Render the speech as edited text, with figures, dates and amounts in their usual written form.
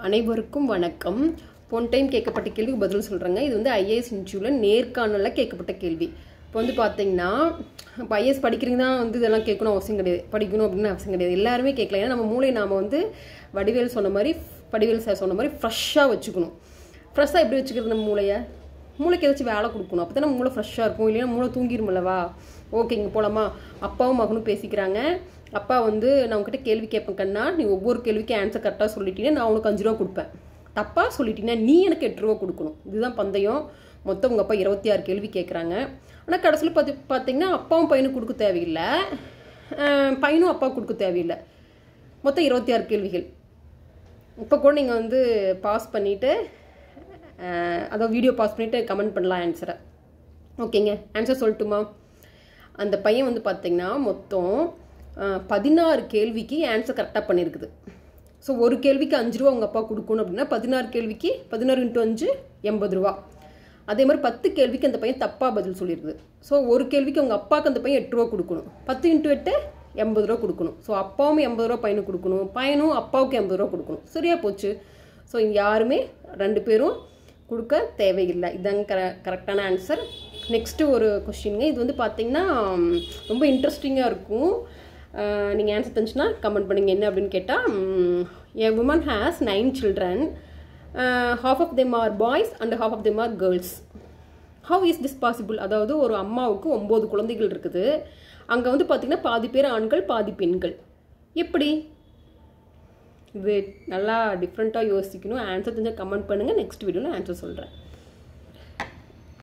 அனைவருக்கும் வணக்கம். போன டைம் கேட்கப்பட்ட கேள்விக்கு பதில் சொல்கிறேங்க. இது வந்து ஐஏஎஸ் இன்டர்வியூவில் நேர்காணலில் கேட்கப்பட்ட கேள்வி. இப்போ வந்து பார்த்தீங்கன்னா, இப்போ ஐஏஎஸ் படிக்கிறீங்க தான் வந்து இதெல்லாம் கேட்கணும் அவசியம் கிடையாது, படிக்கணும் அப்படின்னு அவசியம் கிடையாது. எல்லாருமே கேட்கலாம். ஏன்னா நம்ம மூளை நாம் வந்து வடிவேல் சார் சொன்ன மாதிரி ஃப்ரெஷ்ஷாக வச்சுக்கணும். ஃப்ரெஷ்ஷாக எப்படி வச்சுக்கிறது? நம்ம மூளைக்கு ஏதாச்சும் வேலை கொடுக்கணும். அப்போ தான் மூளை ஃப்ரெஷ்ஷாக இருக்கும். இல்லைன்னா மூளை தூங்கிருமில்லவா? ஓகேங்க, போகலாமா? அப்பாவும் மகனும் பேசிக்கிறாங்க. அப்பா வந்து நான் உங்ககிட்ட கேள்வி கேட்பேன் கண்ணா, நீ ஒவ்வொரு கேள்விக்கும் ஆன்சர் கரெக்டாக சொல்லிட்டீங்கன்னா நான் உனக்கு 5 ரூபா கொடுப்பேன். தப்பாக சொல்லிட்டீங்கன்னா நீ எனக்கு 8 ரூபா கொடுக்கணும். இதுதான் பந்தயம். மொத்தம் உங்கள் அப்பா 26 கேள்வி கேட்குறாங்க. ஆனால் கடைசியில் பார்த்தீங்கன்னா அப்பாவும் பையனும் கொடுக்க தேவையில்லை, பையனும் அப்பா கொடுக்க தேவையில்லை. மொத்தம் 26 கேள்விகள். இப்போ கூட நீங்கள் வந்து பாஸ் பண்ணிவிட்டு, அதாவது வீடியோ பாஸ் பண்ணிவிட்டு கமெண்ட் பண்ணலாம் ஆன்சரை. ஓகேங்க, ஆன்சர் சொல்லட்டுமா? அந்த பையன் வந்து பார்த்தீங்கன்னா மொத்தம் 16 கேள்விக்கு ஆன்சர் கரெக்டாக பண்ணியிருக்குது. ஸோ ஒரு கேள்விக்கு 5 ரூபா உங்கள் அப்பா கொடுக்கணும் அப்படின்னா 16 கேள்விக்கு 16 × 5 80 ரூபா. அதே மாதிரி 10 கேள்விக்கு அந்த பையன் தப்பாக பதில் சொல்லியிருக்குது. ஸோ ஒரு கேள்விக்கு உங்கள் அப்பாவுக்கு அந்த பையன் 8 ரூபா கொடுக்கணும். 10 × 8 80 ரூபா கொடுக்கணும். ஸோ அப்பாவும் 80 ரூபா பையனுக்கு கொடுக்கணும், பையனும் அப்பாவுக்கு 80 ரூபா கொடுக்கணும். சரியா போச்சு. ஸோ இங்கே யாருமே 2 பேரும் கொடுக்க தேவையில்லை. இதுதாங்க கரெக்டான ஆன்சர். நெக்ஸ்ட்டு ஒரு கொஸ்டின்ங்க. இது வந்து பார்த்தீங்கன்னா ரொம்ப இன்ட்ரெஸ்டிங்காக இருக்கும். நீங்கள் ஆன்சர் தெரிஞ்சுன்னா கமெண்ட் பண்ணுங்கள். என்ன அப்படின்னு கேட்டால், a woman has 9 children, half of them are boys and half of them are girls. How is this possible? அதாவது ஒரு அம்மாவுக்கு 9 குழந்தைகள் இருக்குது. அங்கே வந்து பார்த்தீங்கன்னா பாதி பேர் ஆண்கள் பாதி பெண்கள். எப்படி? இது நல்லா டிஃப்ரெண்ட்டாக யோசிக்கணும். ஆன்சர் தெரிஞ்சால் கமெண்ட் பண்ணுங்கள். நெக்ஸ்ட் வீடியோவில் ஆன்சர் சொல்கிறேன்.